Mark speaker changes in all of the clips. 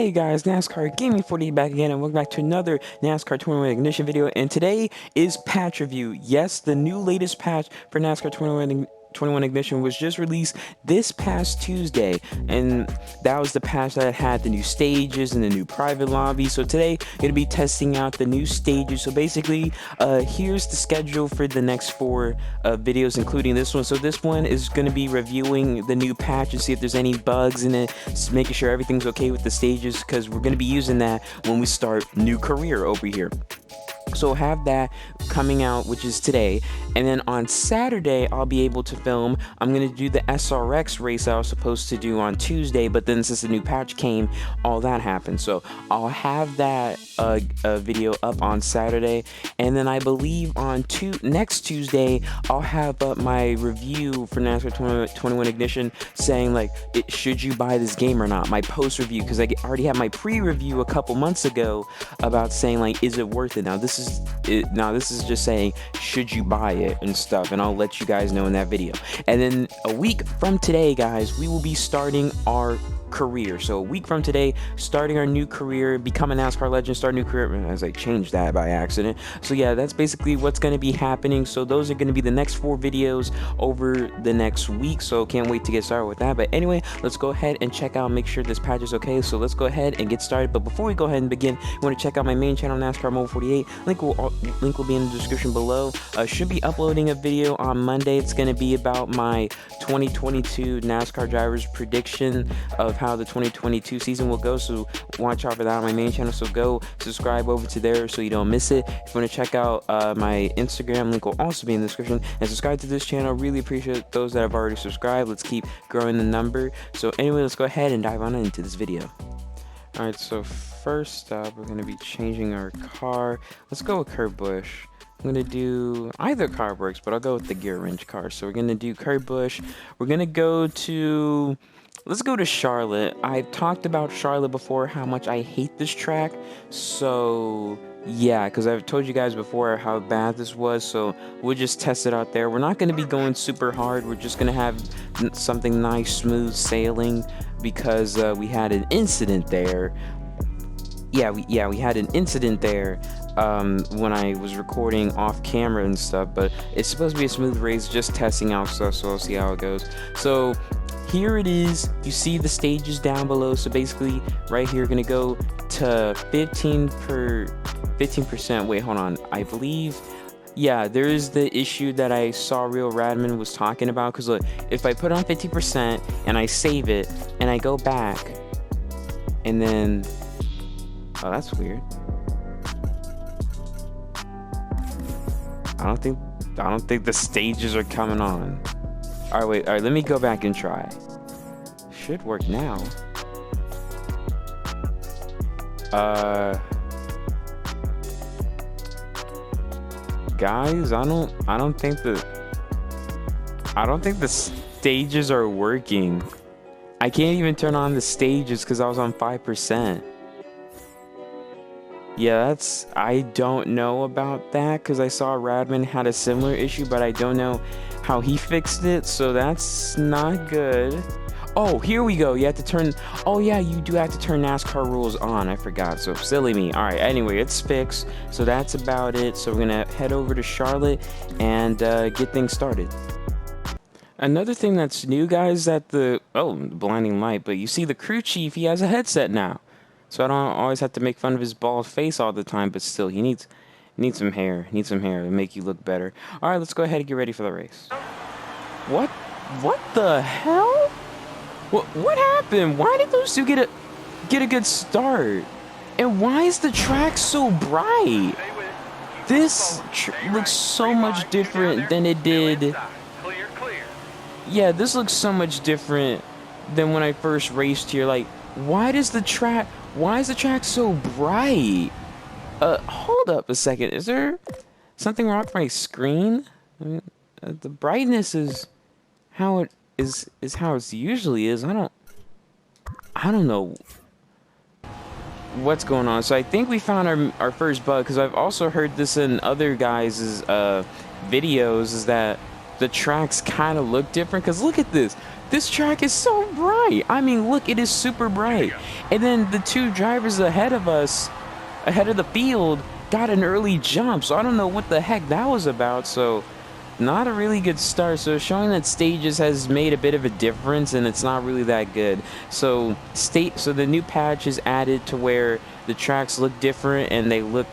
Speaker 1: Hey guys, NASCAR Gaming48 back again, and welcome back to another NASCAR 21 Ignition video. And today is patch review. Yes, the new latest patch for NASCAR 21 Ignition was just released this past Tuesday, and that was the patch that had the new stages and the new private lobby. So today going to be testing out the new stages. So basically here's the schedule for the next 4 videos, including this one. So this one is going to be reviewing the new patch and see if there's any bugs in it, making sure everything's okay with the stages, because we're going to be using that when we start new career over here. So have that coming out, which is today, and then on Saturday I'll be able to film. I'm gonna do the SRX race I was supposed to do on Tuesday, but then since the new patch came, all that happened. So I'll have that video up on Saturday, and then I believe on next Tuesday I'll have up my review for NASCAR 21 Ignition, saying like, should you buy this game or not? My post review, because I already had my pre-review a couple months ago about saying like, is it worth it? Now this is just saying, should you buy it and stuff, and I'll let you guys know in that video. And then a week from today, guys, we will be starting our career. So a week from today, starting our new career, become a NASCAR legend, start a new career, as I changed that by accident. So yeah, that's basically what's going to be happening. So those are going to be the next 4 videos over the next week, so can't wait to get started with that. But anyway, let's go ahead and check out, make sure this patch is okay. So let's go ahead and get started. But before we go ahead and begin, you want to check out my main channel, NASCAR Mobile 48. Link will be in the description below. Should be uploading a video on Monday. It's going to be about my 2022 NASCAR drivers prediction of how the 2022 season will go, so watch out for that on my main channel. So go subscribe over to there so you don't miss it. If you want to check out my Instagram, link will also be in the description, and subscribe to this channel. Really appreciate those that have already subscribed. Let's keep growing the number. So anyway, let's go ahead and dive on into this video. Alright, so first up, we're going to be changing our car. Let's go with Kurt Busch. I'm going to do either car works, but I'll go with the gear wrench car. So we're going to do Kurt Busch. We're going to go to, let's go to Charlotte. I've talked about Charlotte before, how much I hate this track. So yeah, because I've told you guys before how bad this was. So we'll just test it out there. We're not going to be going super hard. We're just going to have something nice, smooth sailing, because we had an incident there. Yeah, we had an incident there when I was recording off camera and stuff, but it's supposed to be a smooth race, just testing out stuff, so I'll see how it goes. So here it is. You see the stages down below. So basically right here, gonna go to 15%. Wait, hold on. I believe, yeah, there is the issue that I saw Real Radman was talking about, because look, if I put on 50% and I save it and I go back and then, oh, that's weird. I don't think the stages are coming on. All right, wait. All right, let me go back and try. Should work now. Guys, I don't think the stages are working. I can't even turn on the stages because I was on 5%. Yeah, I don't know about that, because I saw Radman had a similar issue, but I don't know how he fixed it, so that's not good. Oh, here we go. You have to turn, oh yeah, you do have to turn NASCAR rules on. I forgot, so silly me. All right, anyway, it's fixed, so that's about it. So we're gonna head over to Charlotte and get things started. Another thing that's new, guys, that the blinding light, but you see the crew chief, he has a headset now. So I don't always have to make fun of his bald face all the time, but still, he needs some hair. Needs some hair to make you look better. All right, let's go ahead and get ready for the race. What the hell? What happened? Why did those two get a good start? And why is the track so bright? This looks so much different than it did. Yeah, this looks so much different than when I first raced here. Like, why is the track so bright? Hold up a second. Is there something wrong with my screen? I mean, the brightness is how it is how it usually is. I don't know what's going on. So I think we found our first bug, because I've also heard this in other guys' videos, is that the tracks kind of look different. Because look at this. This track is so bright. I mean, look, it is super bright. And then the two drivers ahead of us, ahead of the field, got an early jump. So I don't know what the heck that was about. So not a really good start. So showing that stages has made a bit of a difference, and it's not really that good. So the new patch is added to where the tracks look different and they look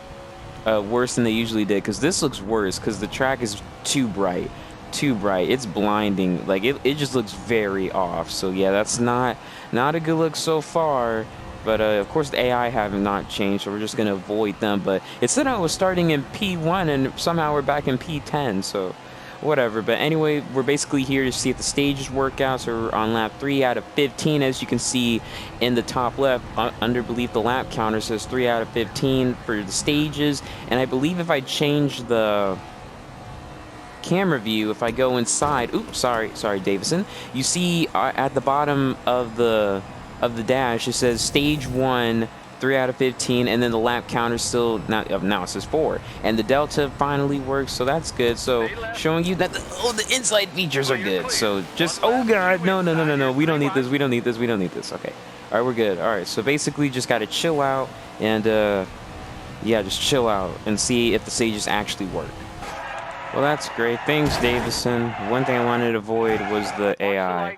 Speaker 1: worse than they usually did. Because this looks worse because the track is too bright. It's blinding. Like it just looks very off. So yeah, that's not a good look so far. But of course the AI have not changed, so we're just gonna avoid them. But it said I was starting in P1 and somehow we're back in P10, so whatever. But anyway, we're basically here to see if the stages work out. So we're on lap 3 out of 15, as you can see in the top left. Underneath the lap counter says 3 out of 15 for the stages. And I believe if I change the camera view, if I go inside, oops, sorry Davison, you see at the bottom of the dash it says stage 1, 3 out of 15, and then the lap counter still now it says 4, and the delta finally works, so that's good. So showing you that the inside features are good. So just, oh god, no, we don't need this. Okay, all right, we're good. All right, so basically just got to chill out and yeah, just chill out and see if the stages actually work. Well, that's great. Thanks, Davison. One thing I wanted to avoid was the AI.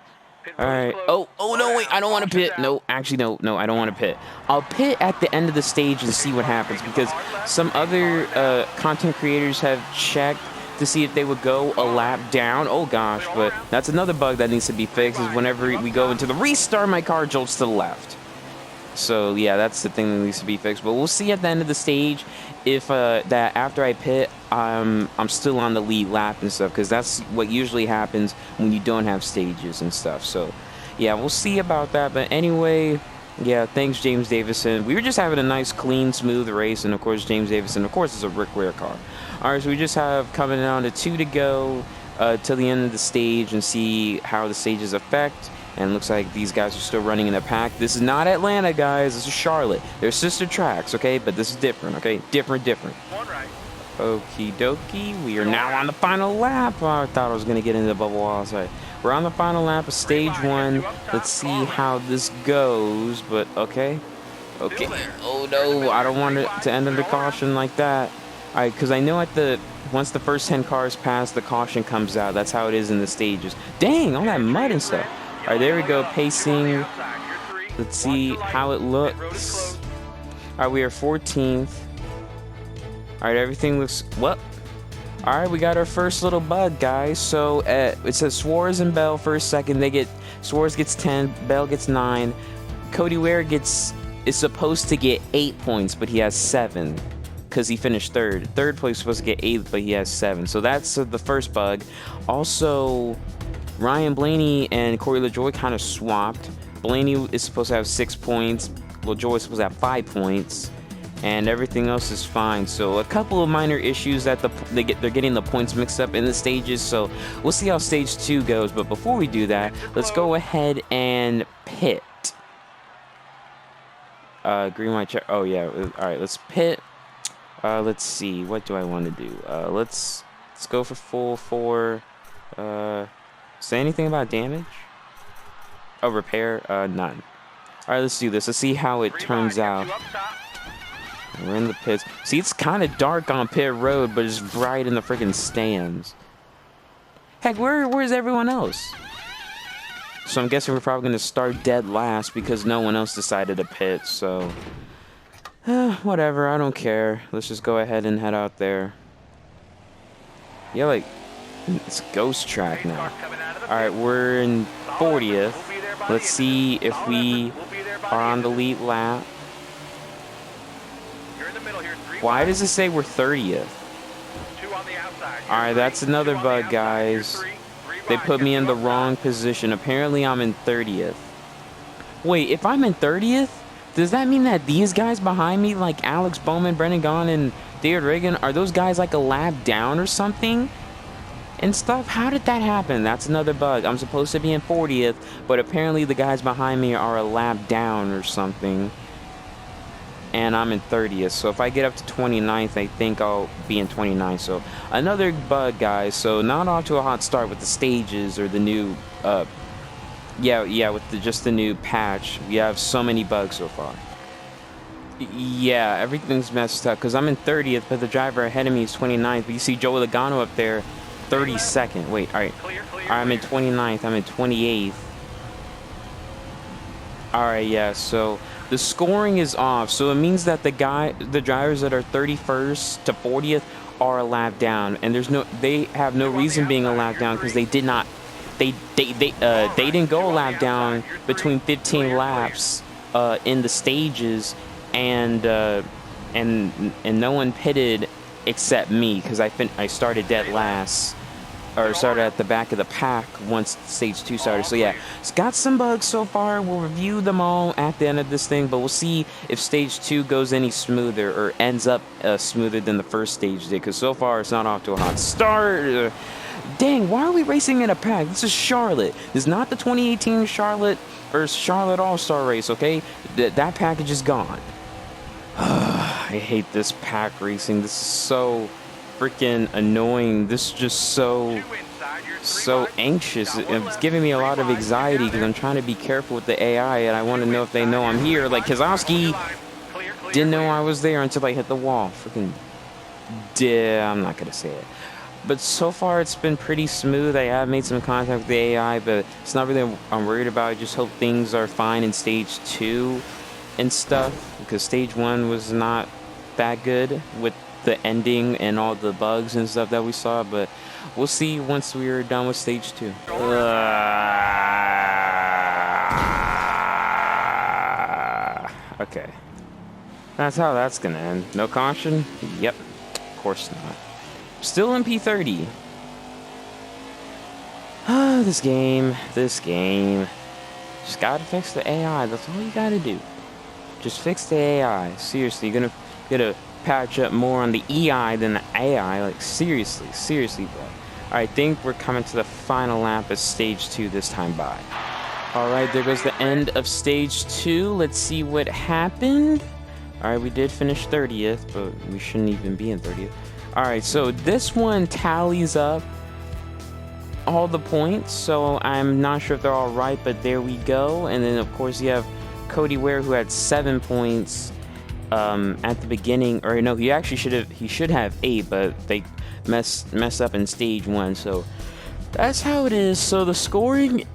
Speaker 1: Alright. Oh, no, wait. I don't want to pit. No, actually, no, I don't want to pit. I'll pit at the end of the stage and see what happens, because some other content creators have checked to see if they would go a lap down. Oh, gosh, but that's another bug that needs to be fixed, is whenever we go into the restart, my car jolts to the left. So, yeah, that's the thing that needs to be fixed. But we'll see at the end of the stage if that after I pit, I'm still on the lead lap and stuff, because that's what usually happens when you don't have stages and stuff. So, yeah, we'll see about that. But anyway, yeah, thanks, James Davison. We were just having a nice, clean, smooth race. And, of course, James Davison, of course, is a Rick Ware car. All right, so we just have coming down to 2 to go till the end of the stage and see how the stages affect. And looks like these guys are still running in a pack. This is not Atlanta, guys. This is Charlotte. They're sister tracks, okay? But this is different, okay? Different. Okie dokie. We are now on the final lap. Oh, I thought I was going to get into the bubble wall. Sorry. We're on the final lap of stage 1. Let's see how this goes. But, okay. Oh, no. I don't want it to end under caution like that. All right, because I know once the first 10 cars pass, the caution comes out. That's how it is in the stages. Dang, all that mud and stuff. All right, there we go, pacing. Let's see how it looks. All right, we are 14th. All right, everything looks, what? All right, we got our first little bug, guys. So it says Suarez and Bell first, second. Suarez gets 10, Bell gets 9. Cody Ware is supposed to get 8 points, but he has 7 because he finished third. Third place supposed to get 8, but he has 7. So that's the first bug. Also, Ryan Blaney and Corey LaJoy kind of swapped. Blaney is supposed to have 6 points. LaJoy is supposed to have 5 points. And everything else is fine. So a couple of minor issues that they're getting the points mixed up in the stages. So we'll see how stage 2 goes. But before we do that, let's go ahead and pit. Green, white, check. Oh, yeah. All right, let's pit. Let's see. What do I want to do? Let's go for full 4. Say anything about damage? Oh, repair? None. Alright, let's do this. Let's see how it turns out. We're in the pits. See, it's kind of dark on pit road, but it's bright in the freaking stands. Heck, where's everyone else? So I'm guessing we're probably going to start dead last because no one else decided to pit, so whatever, I don't care. Let's just go ahead and head out there. Yeah, like, it's ghost track now. Alright, we're in 40th. Let's see if we are on the lead lap. Why does it say we're 30th? Alright, that's another bug, guys. They put me in the wrong position. Apparently, I'm in 30th. Wait, if I'm in 30th, does that mean that these guys behind me, like Alex Bowman, Brendan Gaughan, and David Reagan, are those guys like a lap down or something? And stuff? How did that happen? That's another bug. I'm supposed to be in 40th, but apparently the guys behind me are a lap down or something. and I'm in 30th. So if I get up to 29th, I think I'll be in 29th. So another bug, guys. So not off to a hot start with the stages or the new, with just the new patch. We have so many bugs so far. Yeah, everything's messed up because I'm in 30th, but the driver ahead of me is 29th. But you see Joe Logano up there, 32nd. Wait, all right. I'm in 29th. I'm in 28th. All right, yeah. So the scoring is off. So it means that the drivers that are 31st to 40th are a lap down, and they have no reason being a lap down because they did not. They didn't go a lap down between 15 laps in the stages. And no one pitted except me because I started dead last, or started at the back of the pack once stage 2 started. So yeah, it's got some bugs so far. We'll review them all at the end of this thing, but we'll see if stage 2 goes any smoother or ends up smoother than the first stage did, because so far it's not off to a hot start. Dang, why are we racing in a pack? This is Charlotte. This is not the 2018 Charlotte or Charlotte All-Star race, okay? That package is gone. I hate this pack racing. This is so freaking annoying. This is just so anxious. It's giving me a lot of anxiety because I'm trying to be careful with the AI, and I want to know if they know I'm here. Like Kozlowski didn't know I was there until I hit the wall. Freaking, I'm not gonna say it. But so far it's been pretty smooth. I have made some contact with the AI, but it's not really I'm worried about. I just hope things are fine in stage 2 and stuff, because stage 1 was not that good with the ending and all the bugs and stuff that we saw, but we'll see once we're done with stage 2. Okay, that's how that's gonna end. No caution? Yep, of course not. Still in P30. This game. Just gotta fix the AI. That's all you gotta do. Just fix the AI. Seriously, you're gonna patch up more on the EI than the AI. Like, seriously, bro. Alright, I think we're coming to the final lap of stage 2 this time by. Alright, there goes the end of stage 2. Let's see what happened. Alright, we did finish 30th, but we shouldn't even be in 30th. Alright, so this one tallies up all the points, so I'm not sure if they're all right, but there we go. And then, of course, you have Cody Ware, who had 7 points at the beginning, or no, he should have 8, but they messed up in stage 1. So that's how it is. So the scoring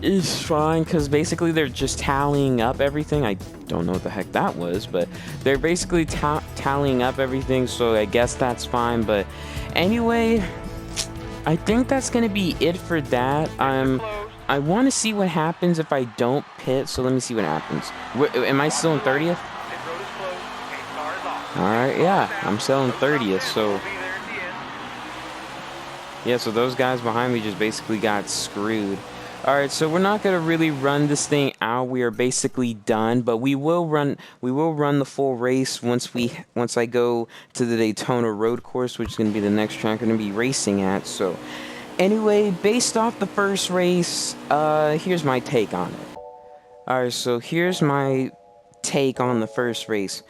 Speaker 1: is fine because basically they're just tallying up everything. I don't know what the heck that was, but they're basically tallying up everything. So I guess that's fine. But anyway, I think that's gonna be it for that. I want to see what happens if I don't pit, so let me see what happens. Am I still in 30th? Alright, yeah, I'm still in 30th, so... Yeah, so those guys behind me just basically got screwed. Alright, so we're not going to really run this thing out. We are basically done, but we will run the full race once I go to the Daytona road course, which is going to be the next track I'm going to be racing at, so... Anyway, based off the first race, here's my take on it. Alright, so here's my take on the first race.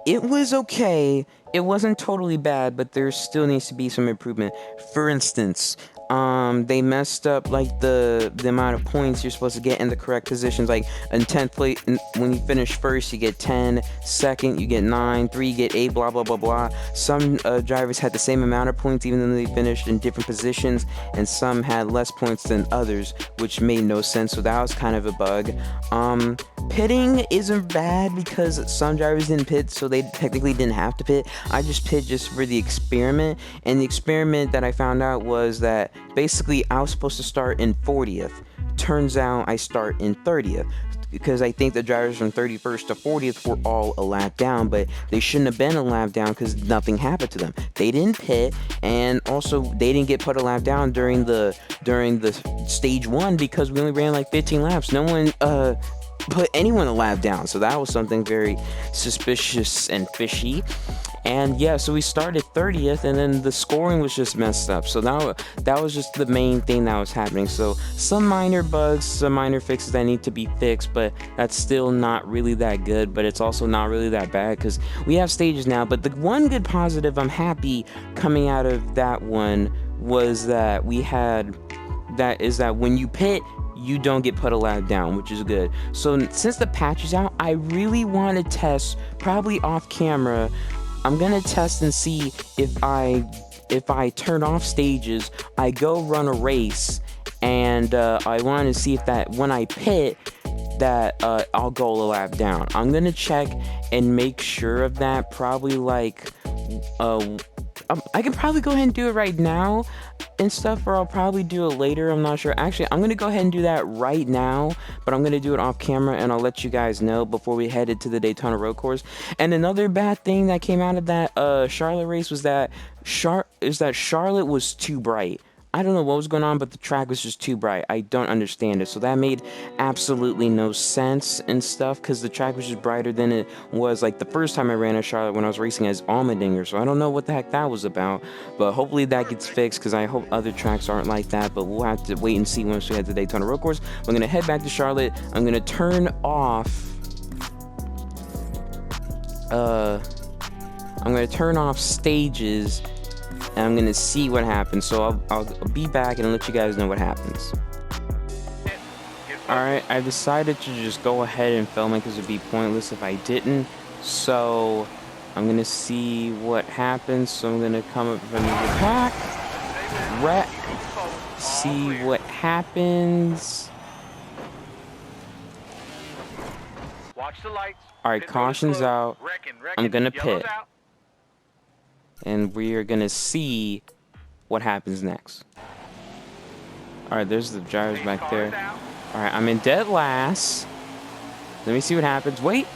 Speaker 1: It was okay. It wasn't totally bad, but there still needs to be some improvement. For instance, they messed up like the amount of points you're supposed to get in the correct positions. Like in 10th place, when you finish first, you get 10. Second, you get 9. 3, you get 8. Blah blah blah blah. Some drivers had the same amount of points, even though they finished in different positions, and some had less points than others, which made no sense. So that was kind of a bug. Pitting isn't bad because some drivers didn't pit, so they technically didn't have to pit. I just pit just for the experiment, and the experiment that I found out was that basically I was supposed to start in 40th. Turns out I start in 30th, because I think the drivers from 31st to 40th were all a lap down, but they shouldn't have been a lap down because nothing happened to them. They didn't pit, and also they didn't get put a lap down during the stage 1 because we only ran like 15 laps. No one put anyone a lap down. So that was something very suspicious and fishy. And yeah, so we started 30th, and then the scoring was just messed up. So now that was just the main thing that was happening. So some minor bugs, some minor fixes that need to be fixed, but that's still not really that good. But it's also not really that bad because we have stages now. But the one good positive I'm happy coming out of that one was that we had that when you pit, you don't get put a lap down, which is good. So since the patch is out, I really want to test, probably off camera, I'm gonna test and see if I turn off stages, I go run a race, and I want to see if that when I pit, that I'll go a lap down. I'm gonna check and make sure of that. Probably like I can probably go ahead and do it right now and stuff, or I'll probably do it later. I'm not sure. Actually, I'm gonna go ahead and do that right now, but I'm gonna do it off camera, and I'll let you guys know before we headed to the Daytona Road Course. And another bad thing that came out of that Charlotte race was that Charlotte was too bright. I don't know what was going on, but the track was just too bright. I don't understand it. So that made absolutely no sense and stuff, because the track was just brighter than it was like the first time I ran at Charlotte when I was racing as Allmendinger. So I don't know what the heck that was about, but hopefully that gets fixed, because I hope other tracks aren't like that. But we'll have to wait and see once we head to the Daytona Road Course. We're going to head back to Charlotte. I'm going to turn off stages, and I'm gonna see what happens. So I'll be back and let you guys know what happens. Alright, I decided to just go ahead and film it because it'd be pointless if I didn't. So I'm gonna see what happens. So I'm gonna come up from the pack, see what happens.
Speaker 2: Watch the lights.
Speaker 1: Alright, caution's out. I'm gonna pit. And we are gonna see what happens next. Alright, there's the drivers back there. Alright, I'm in dead last. Let me see what happens. Wait.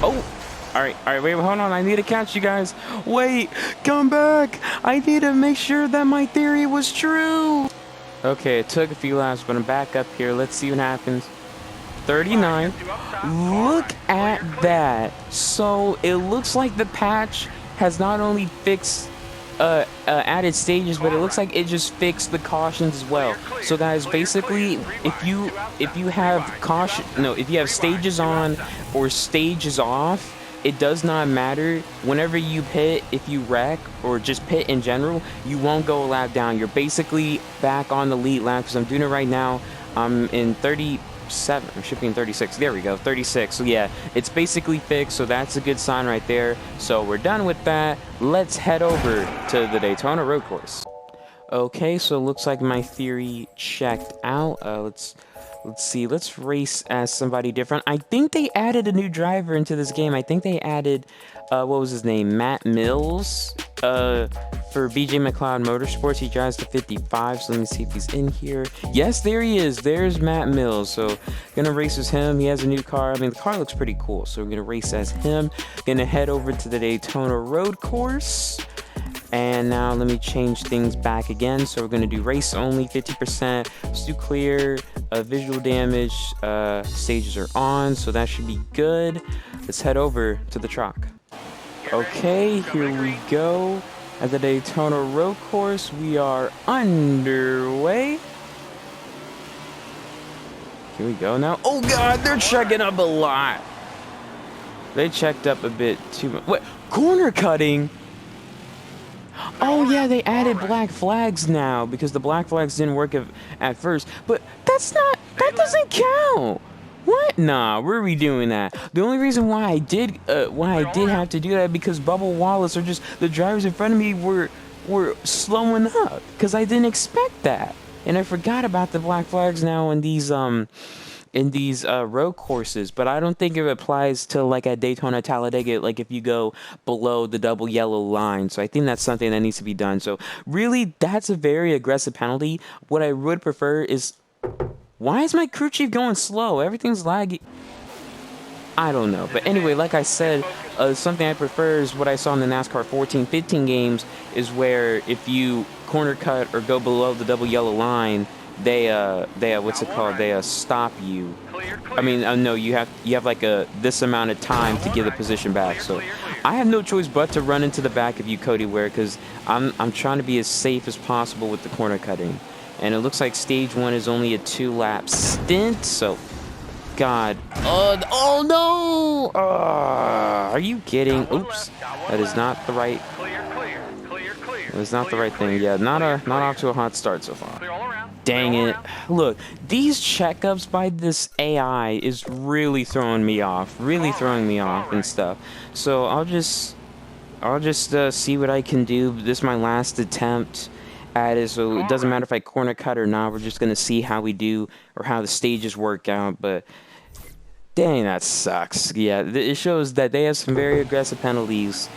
Speaker 1: Oh. Alright, wait, hold on. I need to catch you guys. Wait, come back. I need to make sure that my theory was true. Okay, it took a few laps, but I'm back up here. Let's see what happens. 39. Look at that. So it looks like the patch has not only fixed added stages, but it looks like it just fixed the cautions as well. So guys, basically, if you have stages on or stages off, it does not matter. Whenever you pit, if you wreck or just pit in general, you won't go a lap down. You're basically back on the lead lap, because I'm doing it right now. I'm in 37. I should be in 36. There we go, 36. So yeah, it's basically fixed. So that's a good sign right there. So we're done with that. Let's head over to the Daytona Road Course. Okay, so it looks like my theory checked out. Let's see. Let's race as somebody different. I think they added a new driver into this game. I think they added, what was his name? Matt Mills. For BJ McLeod Motorsports, he drives the 55. So let me see if he's in here. Yes, there he is. There's Matt Mills. So gonna race as him. He has a new car. I mean, the car looks pretty cool. So we're gonna race as him. Gonna head over to the Daytona Road Course. And now let me change things back again. So we're gonna do race only, 50%. Let's do clear. Visual damage. Stages are on, so that should be good. Let's head over to the truck. Okay, here we go. At the Daytona Road Course, we are underway. Here we go now. Oh God, they're checking up a lot. They checked up a bit too much. What? Corner cutting? Oh yeah, they added black flags now, because the black flags didn't work at first. But that doesn't count. What? Nah, we're redoing that. The only reason why I did have to do that, because Bubba Wallace, or just the drivers in front of me, were slowing up, because I didn't expect that, and I forgot about the black flags now in these road courses. But I don't think it applies to like at Daytona, Talladega, like if you go below the double yellow line. So I think that's something that needs to be done. So really, that's a very aggressive penalty. What I would prefer is, why is my crew chief going slow? Everything's laggy. I don't know. But anyway, like I said, something I prefer is what I saw in the NASCAR 14-15 games, is where if you corner cut or go below the double yellow line, what's it called? They stop you.
Speaker 2: Clear,
Speaker 1: I mean,
Speaker 2: clear.
Speaker 1: no, you have like this amount of time to get the position back. So
Speaker 2: Clear, clear.
Speaker 1: I have no choice but to run into the back of you, Cody Ware, because I'm trying to be as safe as possible with the corner cutting. And it looks like stage 1 is only a 2-lap stint. So, God, oh no! Are you kidding? Oops, that is not the right.
Speaker 2: Clear, clear, clear, clear.
Speaker 1: That's not the right thing. Yeah, not off to a hot start so far.
Speaker 2: Clear all around.
Speaker 1: Dang
Speaker 2: Clear all
Speaker 1: it.
Speaker 2: around.
Speaker 1: Look, these checkups by this AI is really throwing me off. Really throwing me off and stuff. So I'll just see what I can do. This is my last attempt at it, so it doesn't matter if I corner cut or not. We're just gonna see how we do or how the stages work out. But dang, that sucks. Yeah, it shows that they have some very aggressive penalties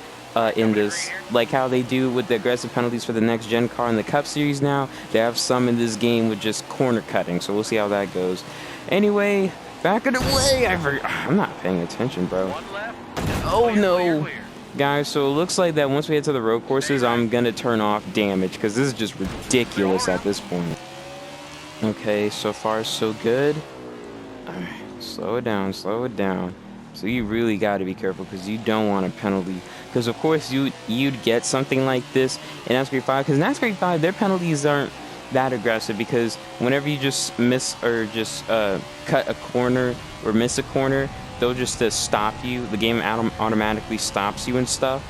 Speaker 1: in this, like how they do with the aggressive penalties for the next gen car in the Cup Series now. They have some in this game with just corner cutting, so we'll see how that goes. Anyway, back of the way. I'm not paying attention, bro.
Speaker 2: One left.
Speaker 1: Oh
Speaker 2: Clear,
Speaker 1: no.
Speaker 2: clear, clear.
Speaker 1: Guys, so it looks like that once we get to the road courses, I'm gonna turn off damage because this is just ridiculous at this point. Okay, so far so good. Alright, slow it down, slow it down. So you really got to be careful because you don't want a penalty. Because of course you'd get something like this in NASCAR 5. Because NASCAR 5, their penalties aren't that aggressive because whenever you just miss or just cut a corner or miss a corner, they'll just stop you. The game automatically stops you and stuff.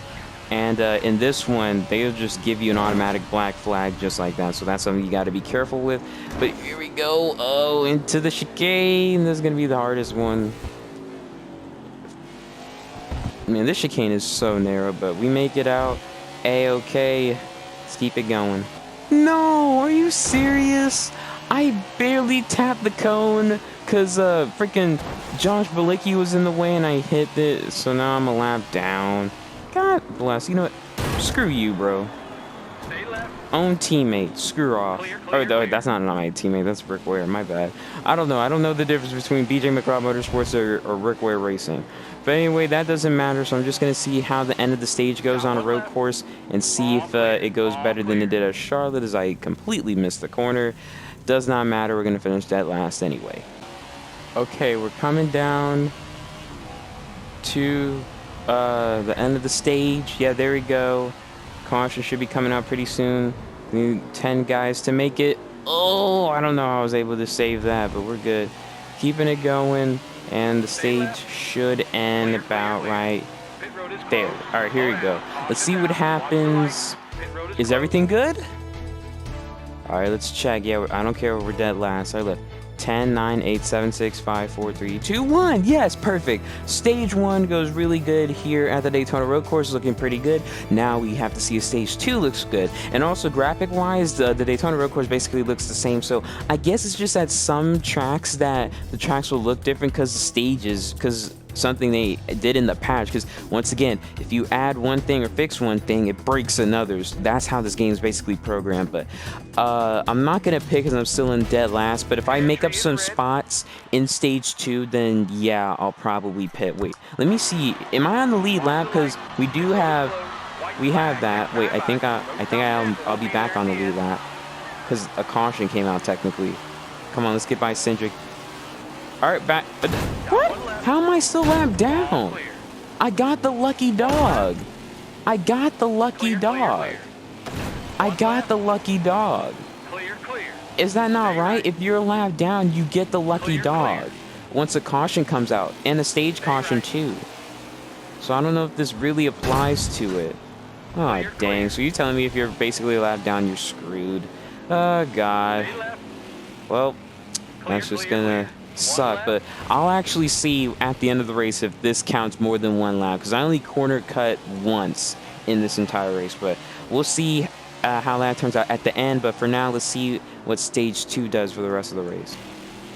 Speaker 1: And in this one, they'll just give you an automatic black flag just like that. So that's something you got to be careful with. But here we go. Oh, into the chicane. This is going to be the hardest one. Man, this chicane is so narrow, but we make it out. A-okay. Let's keep it going. No, are you serious? I barely tapped the cone because freaking Josh Balicki was in the way and I hit it. So now I'm a lap down. God bless. You know what? Screw you, bro.
Speaker 2: Stay left.
Speaker 1: Own teammate. Screw off.
Speaker 2: Clear, clear,
Speaker 1: Oh,
Speaker 2: clear.
Speaker 1: that's not my teammate. That's Rick Ware. My bad. I don't know. I don't know the difference between BJ McLeod Motorsports or Rick Ware Racing. But anyway, that doesn't matter. So I'm just going to see how the end of the stage goes on a road course and see if it goes better than it did at Charlotte, as I completely missed the corner. Does not matter. We're going to finish that last anyway. Okay, we're coming down to the end of the stage. Yeah, there we go. Caution should be coming out pretty soon. We need 10 guys to make it. Oh, I don't know how I was able to save that, but we're good. Keeping it going, and the stage should end about right
Speaker 2: Pit road is
Speaker 1: there.
Speaker 2: closed.
Speaker 1: All right, here we go. Let's see what happens.
Speaker 2: Pit road
Speaker 1: Is everything good? All right, let's check. Yeah, I don't care if we're dead last. I left 10, 9, 8, 7, 6, 5, 4, 3, 2, 1. Yes, perfect. Stage 1 goes really good here at the Daytona Road Course, looking pretty good. Now we have to see if Stage 2 looks good. And also graphic-wise, the Daytona Road Course basically looks the same. So I guess it's just at some tracks that the tracks will look different because the stages, because something they did in the patch, because once again, if you add one thing or fix one thing, it breaks another's. That's how this game is basically programmed. But I'm not gonna pick because I'm still in dead last, but if I make up some spots in stage 2, then yeah, I'll probably pit. Wait, let me see, am I on the lead lap? Because we have that. Wait, I think I'll be back on the lead lap because a caution came out technically. Come on, let's get by Cindric. All right, back. What? How am I still lapped down? I got the lucky dog. I got the lucky dog. I got the lucky dog.
Speaker 2: Clear, clear.
Speaker 1: Is that not right? If you're lapped down, you get the lucky
Speaker 2: Clear,
Speaker 1: dog
Speaker 2: clear.
Speaker 1: once a caution comes out, and a stage caution too. So I don't know if this really applies to it. Oh,
Speaker 2: Clear,
Speaker 1: dang.
Speaker 2: clear.
Speaker 1: So you're telling me if you're basically lapped down, you're screwed. Oh, God.
Speaker 2: Stay left.
Speaker 1: Well,
Speaker 2: Clear,
Speaker 1: that's just
Speaker 2: clear,
Speaker 1: gonna
Speaker 2: clear.
Speaker 1: suck,
Speaker 2: One
Speaker 1: but I'll actually see at the end of the race if this counts more than one lap, because I only corner cut once in this entire race. But we'll see how that turns out at the end. But for now, let's see what stage 2 does for the rest of the race.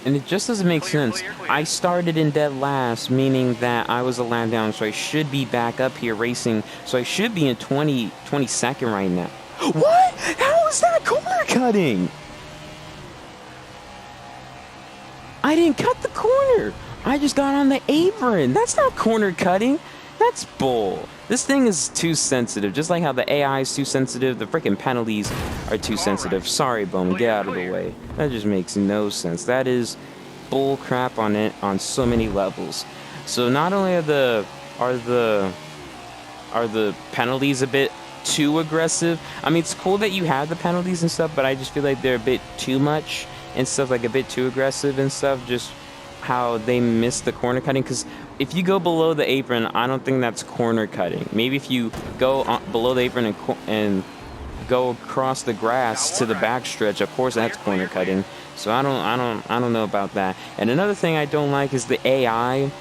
Speaker 1: And it just doesn't make
Speaker 2: Clear,
Speaker 1: sense.
Speaker 2: clear, clear.
Speaker 1: I started in dead last, meaning that I was a lap down, so I should be back up here racing. So I should be in 22nd right now. What? How is that corner cutting? I didn't cut the corner. I just got on the apron. That's not corner cutting. That's bull. This thing is too sensitive. Just like how the AI is too sensitive, the freaking penalties are too sensitive. Sorry, Bowman, get out of the way. That just makes no sense. That is bull crap on it on so many levels. So not only are the penalties a bit too aggressive. I mean, it's cool that you have the penalties and stuff, but I just feel like they're a bit too much and stuff, like a bit too aggressive and stuff. Just how they miss the corner cutting, because if you go below the apron, I don't think that's corner cutting. Maybe if you go below the apron and go across the grass to the backstretch, of course that's corner cutting. So I don't know about that. And another thing I don't like is the AI.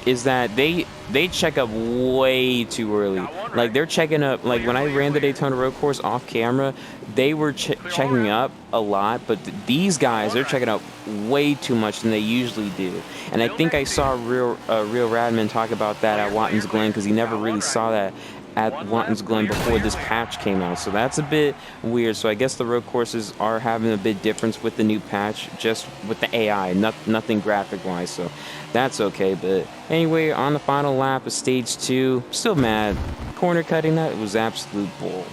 Speaker 1: Is that they check up way too early. Like they're checking up, like when I ran the Daytona Road Course off camera, they were checking up a lot, but these guys, they're checking up way too much than they usually do. And I think I saw Real Radman talk about that at Watkins Glen, because he never really saw that at Watkins Glen before this patch came out. So that's a bit weird. So I guess the road courses are having a bit difference with the new patch, just with the AI, nothing graphic wise. So that's okay. But anyway, on the final lap of stage 2, still mad. Corner cutting, that was absolute bull.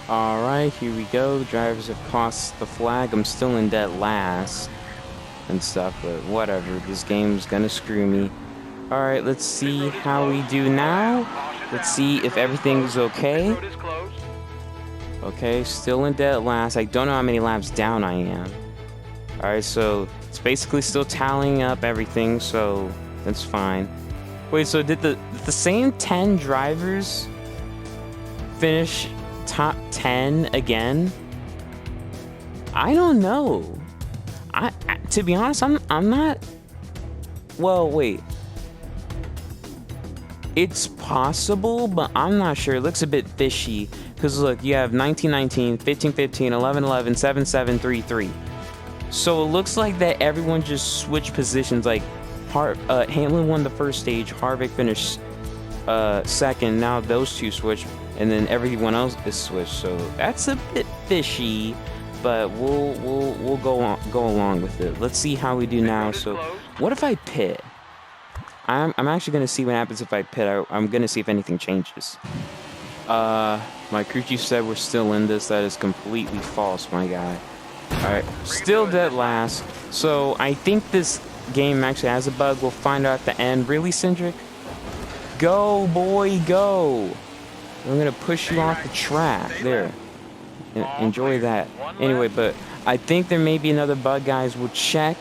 Speaker 1: All right, here we go. The drivers have crossed the flag. I'm still in dead last and stuff, but whatever. This game's gonna screw me. All right, let's see how we do now. Let's see if everything's okay. Okay, still in dead last. I don't know how many laps down I am. Alright, so it's basically still tallying up everything, so that's fine. Wait, so did the same 10 drivers finish top 10 again? I don't know. I to be honest, I'm not. Well, wait. It's possible, but I'm not sure. It looks a bit fishy. Because look, you have 19-19, 15-15, 11-11, 7-7, 3-3. So it looks like that everyone just switched positions. Like, Hamlin won the first stage, Harvick finished second. Now those two switched, and then everyone else is switched. So that's a bit fishy, but we'll go along with it. Let's see how we do now. So what if I pit? I'm actually going to see what happens if I pit. I'm going to see if anything changes. My crew chief said we're still in this. That is completely false, my guy. Alright, still dead last. So I think this game actually has a bug. We'll find out at the end. Really, Cindric? Go, boy, go. I'm going to push you off the track. There. Enjoy that. Anyway, but I think there may be another bug, guys. We'll check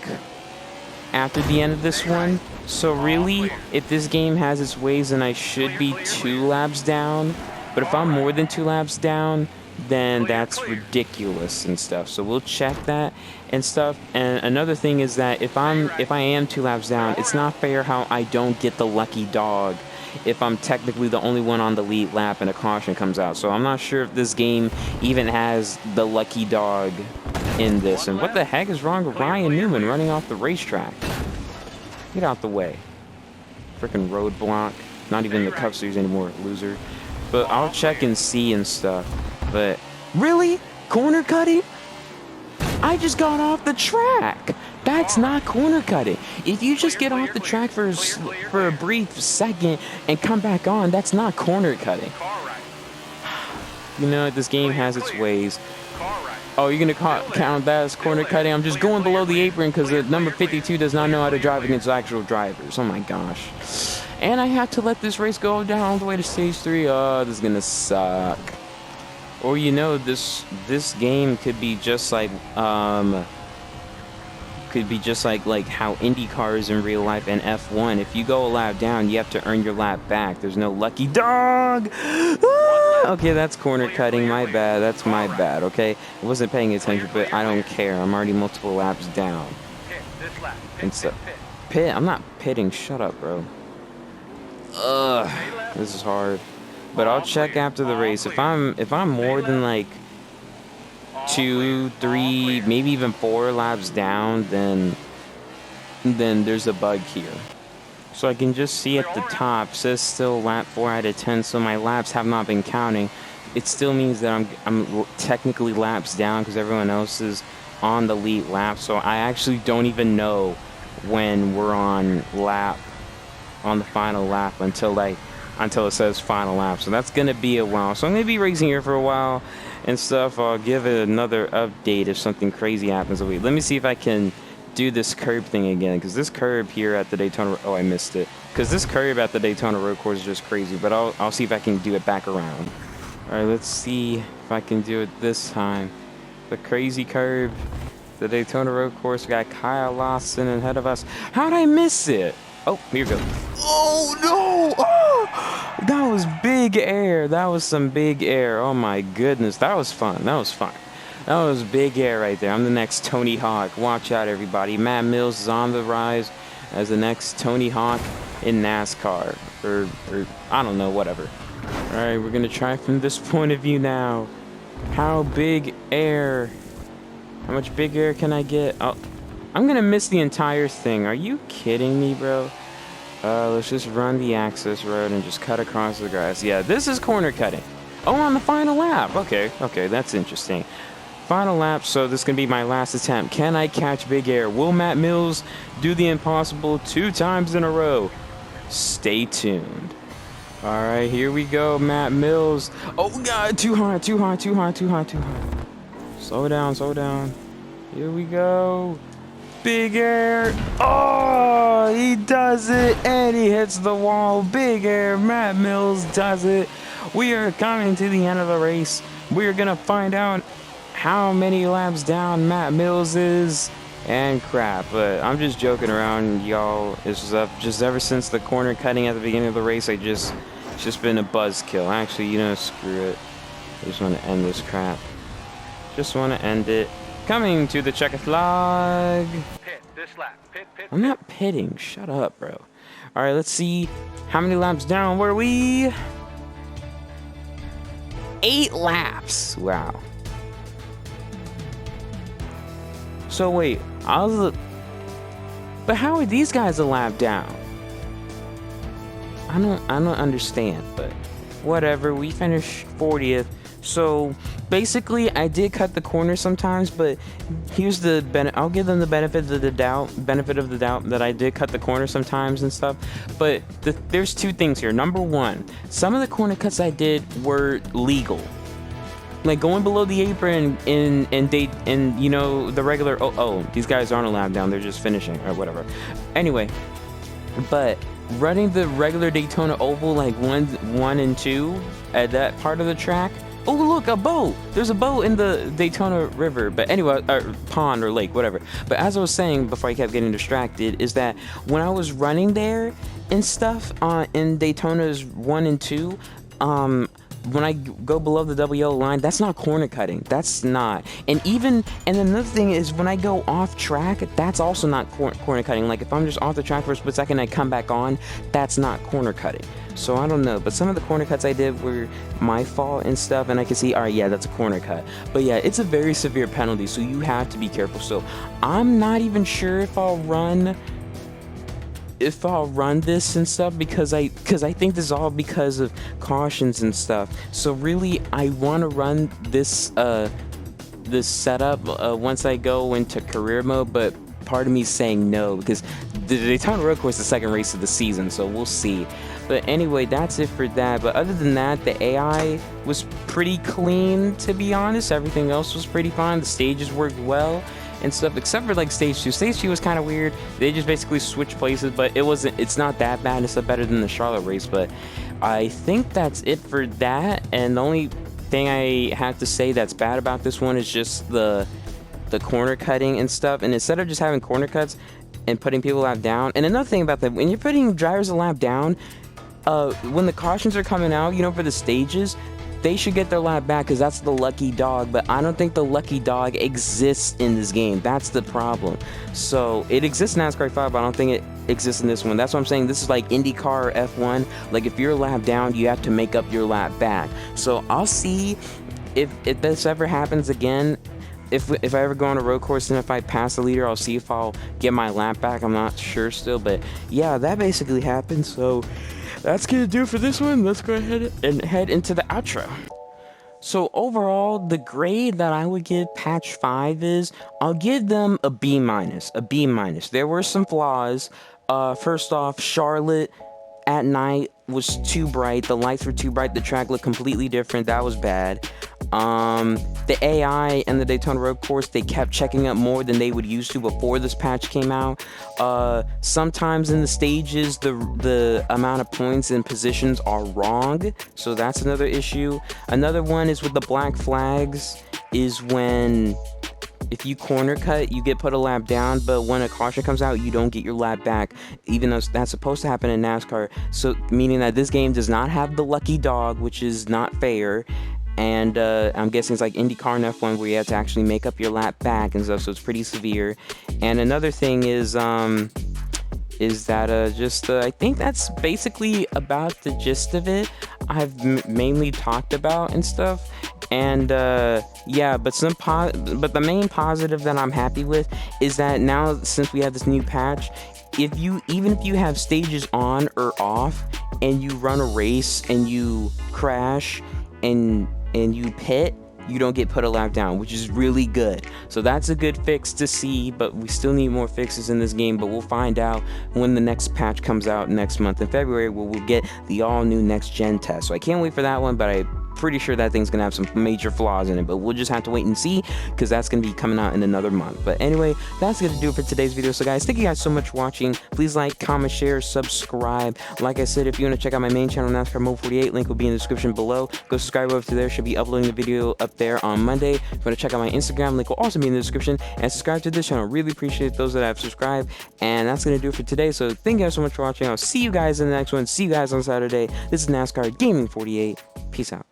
Speaker 1: after the end of this one. So really, if this game has its ways, then I should be 2 laps down. But if I'm more than 2 laps down, then that's ridiculous and stuff. So we'll check that and stuff. And another thing is that if I am 2 laps down, it's not fair how I don't get the lucky dog if I'm technically the only one on the lead lap and a caution comes out. So I'm not sure if this game even has the lucky dog in this. And what the heck is wrong with Ryan Newman running off the racetrack? Get out the way. Freaking roadblock. Not even the Cup Series anymore, loser. But I'll check and see and stuff. But really? Corner cutting? I just got off the track. That's not corner cutting. If you just get off the track for a brief second and come back on, that's not corner cutting. You know, this game has its ways. Oh, you're going to count that as corner cutting? I'm just going below the apron because the number 52 does not know how to drive against actual drivers. Oh, my gosh. And I have to let this race go down all the way to stage 3. Oh, this is going to suck. Or, you know, this game could be just like, like how IndyCar is in real life and F1. If you go a lap down, you have to earn your lap back. There's no lucky dog. Okay, that's corner cutting. My bad. That's my bad, okay? I wasn't paying attention, but I don't care. I'm already multiple laps down. And so, pit? I'm not pitting. Shut up, bro. Ugh. This is hard. But I'll check after the race. If I'm more than like 2, 3, maybe even 4 laps down, then there's a bug here. So I can just see at the top, says still lap 4 out of 10, so my laps have not been counting. It still means that I'm technically laps down because everyone else is on the lead lap. So I actually don't even know when we're on the final lap until until it says final lap. So that's gonna be a while. So I'm gonna be racing here for a while and stuff. I'll give it another update if something crazy happens. Wait, let me see if I can do this curb thing again, because this curb here at the Daytona, oh, I missed it, because this curb at the Daytona road course is just crazy. But I'll see if I can do it back around. All right, let's see if I can do it this time. The crazy curb, the Daytona road course. We got Kyle Lawson ahead of us. How'd I miss it? Oh, here we go. Oh no! Oh, that was big air. That was some big air. Oh my goodness, that was fun. That was fun. That was big air right there. I'm the next Tony Hawk. Watch out, everybody. Matt Mills is on the rise as the next Tony Hawk in NASCAR. Or I don't know, whatever. All right, we're gonna try from this point of view now. How big air? How much big air can I get? Oh, I'm gonna miss the entire thing. Are you kidding me, bro? Let's just run the access road and just cut across the grass. Yeah, this is corner cutting. Oh, on the final lap. Okay, that's interesting. Final lap, so this is gonna be my last attempt. Can I catch big air? Will Matt Mills do the impossible 2 times in a row? Stay tuned. All right, here we go, Matt Mills. Oh God, too high. Slow down. Here we go. Big air. Oh, he does it, and he hits the wall. Big air. Matt Mills does it. We are coming to the end of the race. We are gonna find out how many laps down Matt Mills is and crap. But I'm just joking around, y'all. It's just ever since the corner cutting at the beginning of the race, it's just been a buzzkill. Actually, you know, screw it. I just want to end this crap. Just want to end it. Coming to the checker flag.
Speaker 2: Pit this lap. Pit.
Speaker 1: I'm not pitting. Shut up, bro. All right, let's see how many laps down were we? 8 laps. Wow. So wait, but how are these guys a lap down? I don't understand, but whatever. We finished 40th. So basically, I did cut the corner sometimes, but here's the I'll give them the benefit of the doubt that I did cut the corner sometimes and stuff. But there's 2 things here. Number 1, some of the corner cuts I did were legal. Like going below the apron and you know, the regular, these guys aren't a lap down, they're just finishing or whatever. Anyway, but running the regular Daytona oval, like 1 and 2 at that part of the track. Oh, look, a boat. There's a boat in the Daytona River. But anyway, pond or lake, whatever. But as I was saying before I kept getting distracted, is that when I was running there and stuff in Daytona's 1 and 2, when I go below the WO line, that's not corner cutting. That's not. And another thing is when I go off track, that's also not corner cutting. Like if I'm just off the track for a split second and I come back on, that's not corner cutting. So I don't know. But some of the corner cuts I did were my fault and stuff, and I can see, all right, yeah, that's a corner cut. But yeah, it's a very severe penalty, so you have to be careful. So I'm not even sure if I'll run this and stuff because I think this is all because of cautions and stuff. So really, I want to run this this setup once I go into career mode, but part of me is saying no because the Daytona Road Course is the second race of the season, so we'll see. But anyway, that's it for that. But other than that, the AI was pretty clean, to be honest. Everything else was pretty fine. The stages worked well and stuff, except for like stage 2. Stage 2 was kind of weird. They just basically switched places, but it's not that bad. It's not better than the Charlotte race. But I think that's it for that. And the only thing I have to say that's bad about this one is just the corner cutting and stuff. And instead of just having corner cuts and putting people a lap down, and another thing about that, when you're putting drivers a lap down, when the cautions are coming out, you know, for the stages, they should get their lap back because that's the lucky dog. But I don't think the lucky dog exists in this game. That's the problem. So it exists in NASCAR 5, but I don't think it exists in this one. That's what I'm saying. This is like IndyCar or F1. Like if you're a lap down, you have to make up your lap back. So I'll see if this ever happens again. If I ever go on a road course and if I pass the leader, I'll see if I'll get my lap back. I'm not sure still, but yeah, that basically happened. So that's gonna do it for this one. Let's go ahead and head into the outro. So overall, the grade that I would give patch 5 is, I'll give them a B-. A B-. There were some flaws. First off, Charlotte at night, was too bright. The lights were too bright. The track looked completely different. That was bad. The AI and the Daytona Road Course, they kept checking up more than they would used to before this patch came out. Sometimes in the stages, the amount of points and positions are wrong, so that's another issue. Another one is with the black flags, is when if you corner cut, you get put a lap down, but when a caution comes out, you don't get your lap back, even though that's supposed to happen in NASCAR. So, meaning that this game does not have the lucky dog, which is not fair. And I'm guessing it's like IndyCar and F1 where you have to actually make up your lap back and stuff, so it's pretty severe. And another thing is that I think that's basically about the gist of it. I've mainly talked about and stuff. And yeah, but the main positive that I'm happy with is that now, since we have this new patch, even if you have stages on or off and you run a race and you crash and you pit, you don't get put a lap down, which is really good. So that's a good fix to see, but we still need more fixes in this game, but we'll find out when the next patch comes out next month in February, where we'll get the all-new next-gen test. So I can't wait for that one, but I'm pretty sure that thing's gonna have some major flaws in it, but we'll just have to wait and see, because that's gonna be coming out in another month. But anyway, that's gonna do it for today's video. So guys, thank you guys so much for watching. Please like, comment, share, subscribe. Like I said, if you want to check out my main channel, NASCAR 48, link will be in the description below. Go subscribe over to there. Should be uploading the video up there on Monday. If you want to check out my Instagram, link will also be in the description. And subscribe to this channel. Really appreciate those that have subscribed. And that's gonna do it for today. So thank you guys so much for watching. I'll see you guys in the next one. See you guys on Saturday. This is NASCAR Gaming 48. Peace out.